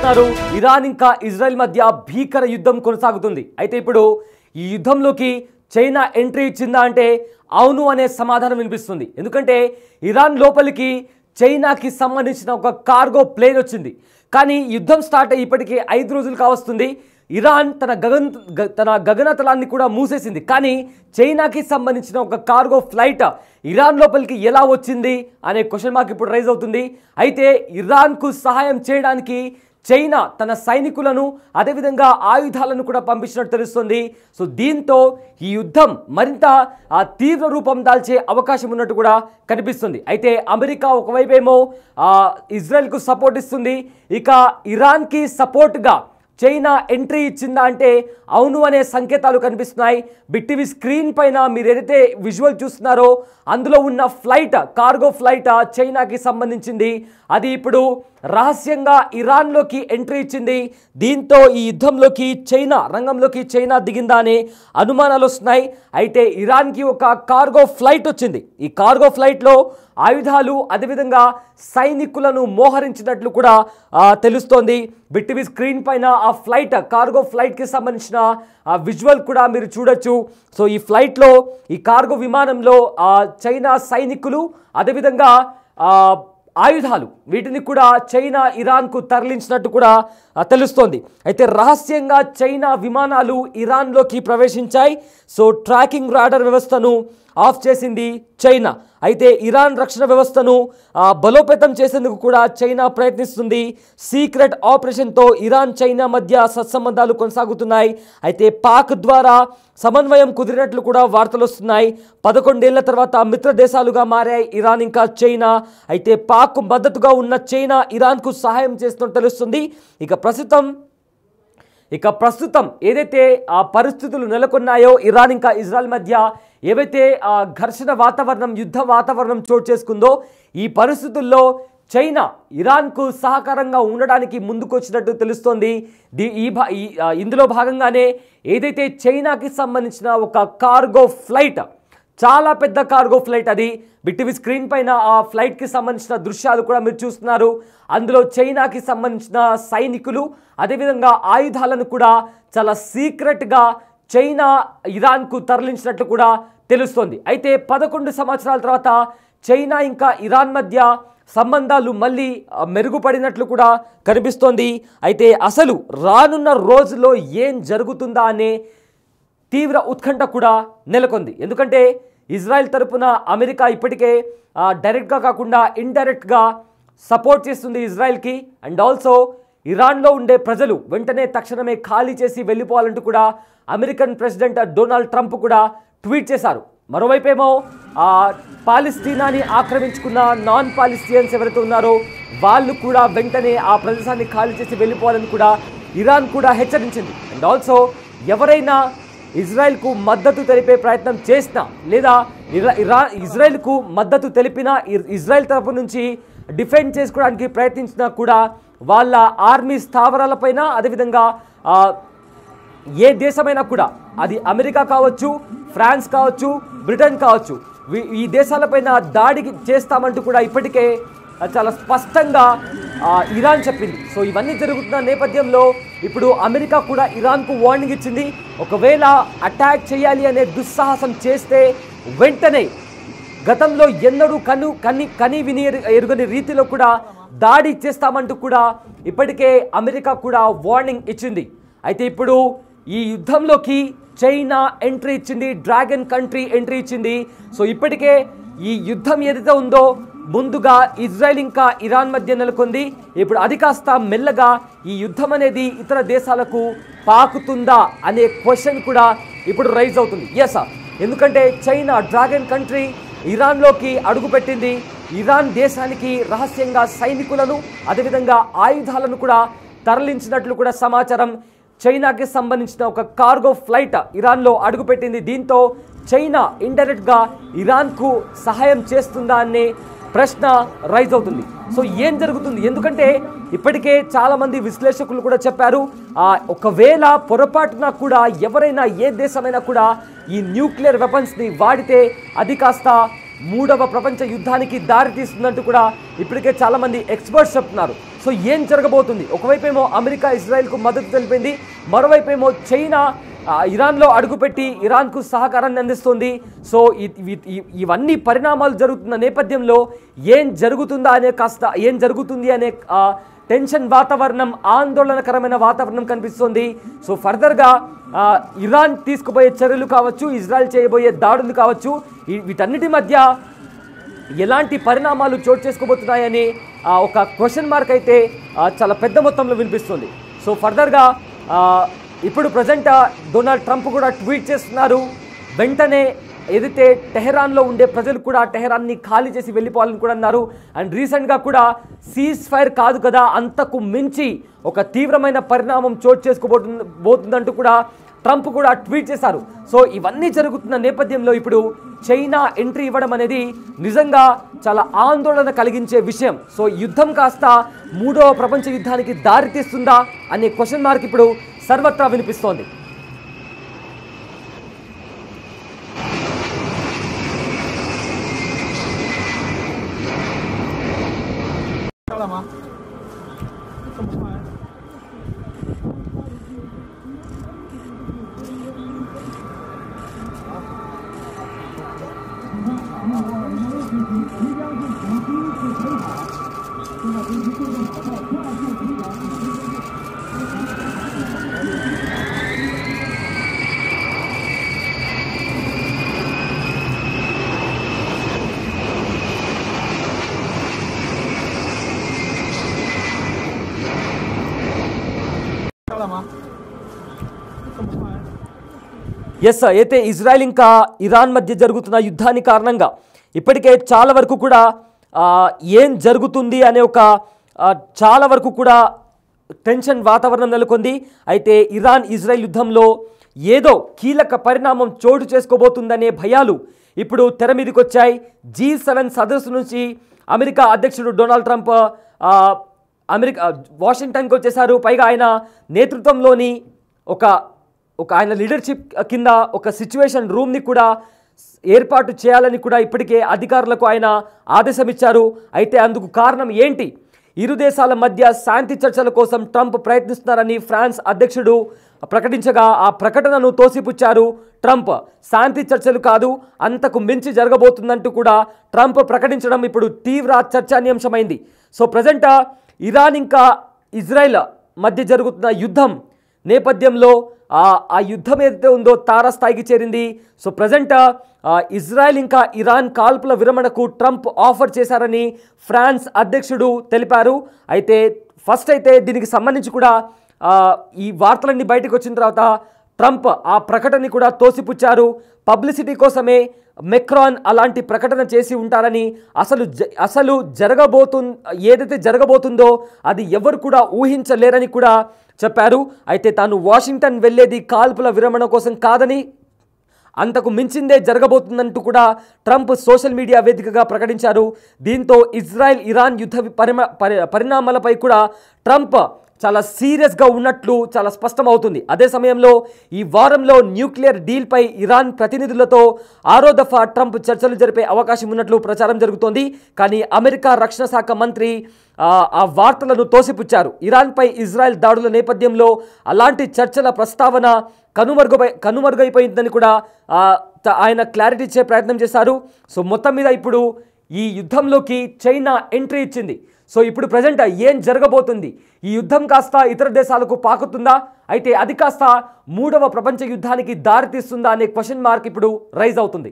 చూస్తున్నారు ఇరాన్ ఇంకా ఇజ్రాయెల్ మధ్య భీకర యుద్ధం కొనసాగుతుంది. అయితే ఇప్పుడు ఈ యుద్ధంలోకి చైనా ఎంట్రీ ఇచ్చిందా అంటే అవును అనే సమాధానం వినిపిస్తుంది. ఎందుకంటే ఇరాన్ లోపలికి చైనాకి సంబంధించిన ఒక కార్గో ప్లేన్ వచ్చింది. కానీ యుద్ధం స్టార్ట్ అయ్యి ఇప్పటికీ 5 రోజులు కావస్తుంది. ఇరాన్ తన గగనతలాన్ని కూడా మూసేసింది. కానీ చైనాకి సంబంధించిన ఒక కార్గో ఫ్లైట్ ఇరాన్ లోపలికి ఎలా వచ్చింది అనే క్వశ్చన్ మార్క్ ఇప్పుడు రైజ్ అవుతుంది. అయితే ఇరాన్కు సహాయం చేయడానికి చైనా తన సైనికులను అదేవిధంగా ఆయుధాలను కూడా పంపించినట్టు తెలుస్తుంది. సో దీంతో ఈ యుద్ధం మరింత తీవ్ర రూపం దాల్చే అవకాశం ఉన్నట్టు కూడా కనిపిస్తుంది. అయితే అమెరికా ఒకవైపేమో ఇజ్రాయెల్కు సపోర్ట్ ఇస్తుంది. ఇక ఇరాన్కి సపోర్ట్గా చైనా ఎంట్రీ ఇచ్చిందా అంటే అవును అనే సంకేతాలు కనిపిస్తున్నాయి. బిగ్ స్క్రీన్ పైన మీరు ఏదైతే విజువల్ చూస్తున్నారో అందులో ఉన్న ఫ్లైట్ కార్గో ఫ్లైట్ చైనాకి సంబంధించింది. అది ఇప్పుడు రహస్యంగా ఇరాన్లోకి ఎంట్రీ ఇచ్చింది. దీంతో ఈ యుద్ధంలోకి రంగంలోకి చైనా దిగిందా అనే అనుమానాలు వస్తున్నాయి. అయితే ఇరాన్కి ఒక కార్గో ఫ్లైట్ వచ్చింది. ఈ కార్గో ఫ్లైట్లో ఆయుధాలు అదేవిధంగా సైనికులను మోహరించినట్లు కూడా తెలుస్తోంది. బిగ్ స్క్రీన్ పైన ఆ ఫ్లైట్ కార్గో ఫ్లైట్కి సంబంధించిన విజువల్ కూడా మీరు చూడొచ్చు. సో ఈ ఫ్లైట్లో ఈ కార్గో విమానంలో చైనా సైనికులు అదేవిధంగా ఆయుధాలు వీటిని కూడా చైనా ఇరాన్కు తరలించినట్టు కూడా తెలుస్తోంది. అయితే రహస్యంగా చైనా విమానాలు ఇరాన్లోకి ప్రవేశించాయి. సో ట్రాకింగ్ రాడార్ వ్యవస్థను ఆఫ్ చేసింది చైనా. అయితే ఇరాన్ రక్షణ వ్యవస్థను బలోపేతం చేసేందుకు కూడా చైనా ప్రయత్నిస్తుంది. సీక్రెట్ ఆపరేషన్తో ఇరాన్ చైనా మధ్య సత్సంబంధాలు కొనసాగుతున్నాయి. అయితే పాక్ ద్వారా సమన్వయం కుదిరినట్లు కూడా వార్తలు వస్తున్నాయి. 11 ఏళ్ల తర్వాత మిత్ర దేశాలుగా మారాయి ఇరాన్ ఇంకా చైనా. అయితే పాక్ మద్దతుగా ఉన్న చైనా ఇరాన్కు సహాయం చేస్తున్నట్టు తెలుస్తుంది. ఇక ప్రస్తుతం ఏదైతే ఆ పరిస్థితులు నెలకొన్నాయో ఇరాన్ ఇంకా ఇజ్రాయెల్ మధ్య ఏవైతే ఘర్షణ వాతావరణం యుద్ధ వాతావరణం చోటు చేసుకుందో ఈ పరిస్థితుల్లో చైనా ఇరాన్కు సహకారంగా ఉండడానికి ముందుకు వచ్చినట్టు తెలుస్తోంది. ఇందులో భాగంగానే ఏదైతే చైనాకి సంబంధించిన ఒక కార్గో ఫ్లైట్ చాలా పెద్ద కార్గో ఫ్లైట్ అది బిగ్ స్క్రీన్ పైన ఆ ఫ్లైట్కి సంబంధించిన దృశ్యాలు కూడా మీరు చూస్తున్నారు. అందులో చైనాకి సంబంధించిన సైనికులు అదేవిధంగా ఆయుధాలను కూడా చాలా సీక్రెట్గా చైనా ఇరాన్కు తరలించినట్లు కూడా తెలుస్తోంది. అయితే 11 సంవత్సరాల తర్వాత చైనా ఇంకా ఇరాన్ మధ్య సంబంధాలు మళ్ళీ మెరుగుపడినట్లు కూడా కనిపిస్తోంది. అయితే అసలు రానున్న రోజుల్లో ఏం జరుగుతుందా అనే తీవ్ర ఉత్కంఠ కూడా నెలకొంది. ఎందుకంటే ఇజ్రాయెల్ తరపున అమెరికా ఇప్పటికే డైరెక్ట్గా కాకుండా ఇండైరెక్ట్గా సపోర్ట్ చేస్తుంది ఇజ్రాయెల్కి. అండ్ ఆల్సో ఇరాన్లో ఉండే ప్రజలు వెంటనే తక్షణమే ఖాళీ చేసి వెళ్ళిపోవాలంటూ కూడా అమెరికన్ ప్రెసిడెంట్ డొనాల్డ్ ట్రంప్ కూడా ట్వీట్ చేశారు. మరోవైపేమో పాలస్తీనాని ఆక్రమించుకున్న నాన్ పాలస్తీనియన్స్ ఎవరైతే ఉన్నారో వాళ్ళు కూడా వెంటనే ఆ ప్రదేశాన్ని ఖాళీ చేసి వెళ్ళిపోవాలని కూడా ఇరాన్ కూడా హెచ్చరించింది. అండ్ ఆల్సో ఎవరైనా ఇజ్రాయెల్కు మద్దతు తెలిపే ప్రయత్నం చేసినా లేదా ఇజ్రాయెల్కు మద్దతు తెలిపినా ఇజ్రాయెల్ తరపు నుంచి డిఫెండ్ చేసుకోవడానికి ప్రయత్నించినా కూడా వాళ్ళ ఆర్మీ స్థావరాలపైన అదేవిధంగా ఏ దేశమైనా కూడా అది అమెరికా కావచ్చు, ఫ్రాన్స్ కావచ్చు, బ్రిటన్ కావచ్చు, ఈ దేశాలపైన దాడికి చేస్తామంటూ కూడా ఇప్పటికే చాలా స్పష్టంగా ఇరాన్ చెప్పింది. సో ఇవన్నీ జరుగుతున్న నేపథ్యంలో ఇప్పుడు అమెరికా కూడా ఇరాన్కు వార్నింగ్ ఇచ్చింది. ఒకవేళ అటాక్ చేయాలి అనే దుస్సాహసం చేస్తే వెంటనే గతంలో ఎన్నడూ కని విని ఎరుగని రీతిలో కూడా దాడి చేస్తామంటూ కూడా ఇప్పటికే అమెరికా కూడా వార్నింగ్ ఇచ్చింది. అయితే ఇప్పుడు ఈ యుద్ధంలోకి చైనా ఎంట్రీ ఇచ్చింది, డ్రాగన్ కంట్రీ ఎంట్రీ ఇచ్చింది. సో ఇప్పటికే ఈ యుద్ధం ఏదైతే ఉందో ముందుగా ఇజ్రాయెల్ ఇంకా ఇరాన్ మధ్య నెలకొంది. ఇప్పుడు అది కాస్త మెల్లగా ఈ యుద్ధం అనేది ఇతర దేశాలకు పాకుతుందా అనే క్వశ్చన్ కూడా ఇప్పుడు రైజ్ అవుతుంది. ఎస్, ఎందుకంటే చైనా డ్రాగన్ కంట్రీ ఇరాన్లోకి అడుగుపెట్టింది. ఇరాన్ దేశానికి రహస్యంగా సైనికులను అదేవిధంగా ఆయుధాలను కూడా తరలించినట్లు కూడా సమాచారం. చైనాకి సంబంధించిన ఒక కార్గో ఫ్లైట్ ఇరాన్లో అడుగుపెట్టింది. దీంతో చైనా ఇండైరెక్ట్గా ఇరాన్కు సహాయం చేస్తుందా అనే ప్రశ్న రైజ్ అవుతుంది. సో ఏం జరుగుతుంది? ఎందుకంటే ఇప్పటికే చాలామంది విశ్లేషకులు కూడా చెప్పారు, ఒకవేళ పొరపాటున కూడా ఎవరైనా ఏ దేశమైనా కూడా ఈ న్యూక్లియర్ వెపన్స్ని వాడితే అది కాస్త మూడవ ప్రపంచ యుద్ధానికి దారి తీస్తుందంటూ కూడా ఇప్పటికే చాలామంది ఎక్స్పర్ట్స్ చెప్తున్నారు. సో ఏం జరగబోతుంది? ఒకవైపేమో అమెరికా ఇజ్రాయెల్కు మద్దతు తెలిపింది, మరోవైపేమో చైనా ఇరాన్లో అడుగుపెట్టి ఇరాన్కు సహకారాన్ని అందిస్తుంది. సో ఇవన్నీ పరిణామాలు జరుగుతున్న నేపథ్యంలో ఏం జరుగుతుంది అనే టెన్షన్ వాతావరణం, ఆందోళనకరమైన వాతావరణం కనిపిస్తుంది. సో ఫర్దర్గా ఇరాన్ తీసుకుపోయే చర్యలు కావచ్చు, ఇజ్రాయెల్ చేయబోయే దాడులు కావచ్చు, వీటన్నిటి మధ్య ఎలాంటి పరిణామాలు చోటు చేసుకోబోతున్నాయని ఒక క్వశ్చన్ మార్క్ అయితే చాలా పెద్ద మొత్తంలో వినిపిస్తుంది. సో ఫర్దర్గా ఇప్పుడు ప్రజెంట్ డొనాల్డ్ ట్రంప్ కూడా ట్వీట్ చేస్తున్నారు. వెంటనే ఏదైతే టెహరాన్లో ఉండే ప్రజలు కూడా టెహరాన్ని ఖాళీ చేసి వెళ్ళిపోవాలని కూడా అన్నారు. అండ్ రీసెంట్గా కూడా సీజ్ ఫైర్ కాదు కదా, అంతకు మించి ఒక తీవ్రమైన పరిణామం చోటు చేసుకోబోతుందంటూ కూడా ట్రంప్ కూడా ట్వీట్ చేశారు. సో ఇవన్నీ జరుగుతున్న నేపథ్యంలో ఇప్పుడు చైనా ఎంట్రీ ఇవ్వడం అనేది నిజంగా చాలా ఆందోళన కలిగించే విషయం. సో యుద్ధం కాస్త మూడవ ప్రపంచ యుద్ధానికి దారితీస్తుందా అనే క్వశ్చన్ మార్క్ ఇప్పుడు సర్వత్రా వినిపిస్తోంది. ఎస్, అయితే ఇజ్రాయెల్ ఇంకా ఇరాన్ మధ్య జరుగుతున్న యుద్ధాన్ని కారణంగా ఇప్పటికే చాలా వరకు కూడా ఏం జరుగుతుంది అనే ఒక చాలా వరకు కూడా టెన్షన్ వాతావరణం నెలకొంది. అయితే ఇరాన్ ఇజ్రాయెల్ యుద్ధంలో ఏదో కీలక పరిణామం చోటు చేసుకోబోతుందనే భయాలు ఇప్పుడు తెర మీదకి వచ్చాయి. G7 సదస్సు నుంచి అమెరికా అధ్యక్షుడు డొనాల్డ్ ట్రంప్ వాషింగ్టన్కి వచ్చేశారు. పైగా ఆయన నేతృత్వంలోని ఒక ఆయన లీడర్షిప్ కింద ఒక సిచ్యువేషన్ రూమ్ని కూడా ఏర్పాటు చేయాలని కూడా ఇప్పటికే అధికారులకు ఆయన ఆదేశం ఇచ్చారు. అయితే అందుకు కారణం ఏంటి? ఇరు దేశాల మధ్య శాంతి చర్చల కోసం ట్రంప్ ప్రయత్నిస్తున్నారని ఫ్రాన్స్ అధ్యక్షుడు ప్రకటించగా ఆ ప్రకటనను తోసిపుచ్చారు ట్రంప్. శాంతి చర్చలు కాదు, అంతకు మించి జరగబోతుందంటూ కూడా ట్రంప్ ప్రకటించడం ఇప్పుడు తీవ్ర చర్చానీయాంశమైంది. సో ప్రజెంట్ ఇరాన్ ఇంకా ఇజ్రాయెల్ మధ్య జరుగుతున్న యుద్ధం నేపథ్యంలో ఆ యుద్ధం ఏదైతే ఉందో తారాస్థాయికి చేరింది. సో ప్రజెంట్ ఇజ్రాయెల్ ఇంకా ఇరాన్ కాల్పుల విరమణకు ట్రంప్ ఆఫర్ చేశారని ఫ్రాన్స్ అధ్యక్షుడు తెలిపారు. అయితే ఫస్ట్ అయితే దీనికి సంబంధించి కూడా ఈ వార్తలన్నీ బయటకు వచ్చిన తర్వాత ట్రంప్ ఆ ప్రకటనని కూడా తోసిపుచ్చారు. పబ్లిసిటీ కోసమే మెక్రాన్ అలాంటి ప్రకటన చేసి ఉంటారని, అసలు ఏదైతే జరగబోతుందో అది ఎవరు కూడా ఊహించలేరని కూడా చెప్పారు. అయితే తాను వాషింగ్టన్ వెళ్ళేది కాల్పుల విరమణ కోసం కాదని, అంతకు మించిందే జరగబోతుందంటూ కూడా ట్రంప్ సోషల్ మీడియా వేదికగా ప్రకటించారు. దీంతో ఇజ్రాయెల్ ఇరాన్ యుద్ధ పరిణామాలపై కూడా ట్రంప్ చాలా సీరియస్గా ఉన్నట్లు చాలా స్పష్టమవుతుంది. అదే సమయంలో ఈ వారంలో న్యూక్లియర్ డీల్పై ఇరాన్ ప్రతినిధులతో 6వ దఫా ట్రంప్ చర్చలు జరిపే అవకాశం ఉన్నట్లు ప్రచారం జరుగుతోంది. కానీ అమెరికా రక్షణ శాఖ మంత్రి ఆ వార్తలను తోసిపుచ్చారు. ఇరాన్పై ఇజ్రాయెల్ దాడుల నేపథ్యంలో అలాంటి చర్చల ప్రస్తావన కనుమరుగైపోయిందని కూడా ఆయన క్లారిటీ ఇచ్చే ప్రయత్నం చేశారు. సో మొత్తం మీద ఇప్పుడు ఈ యుద్ధంలోకి చైనా ఎంట్రీ ఇచ్చింది. సో ఇప్పుడు ప్రజెంట్ ఏం జరగబోతుంది? ఈ యుద్ధం కాస్త ఇతర దేశాలకు పాకుతుందా? అయితే అది కాస్త మూడవ ప్రపంచ యుద్ధానికి దారితీస్తుందా అనే క్వశ్చన్ మార్క్ ఇప్పుడు రైజ్ అవుతుంది.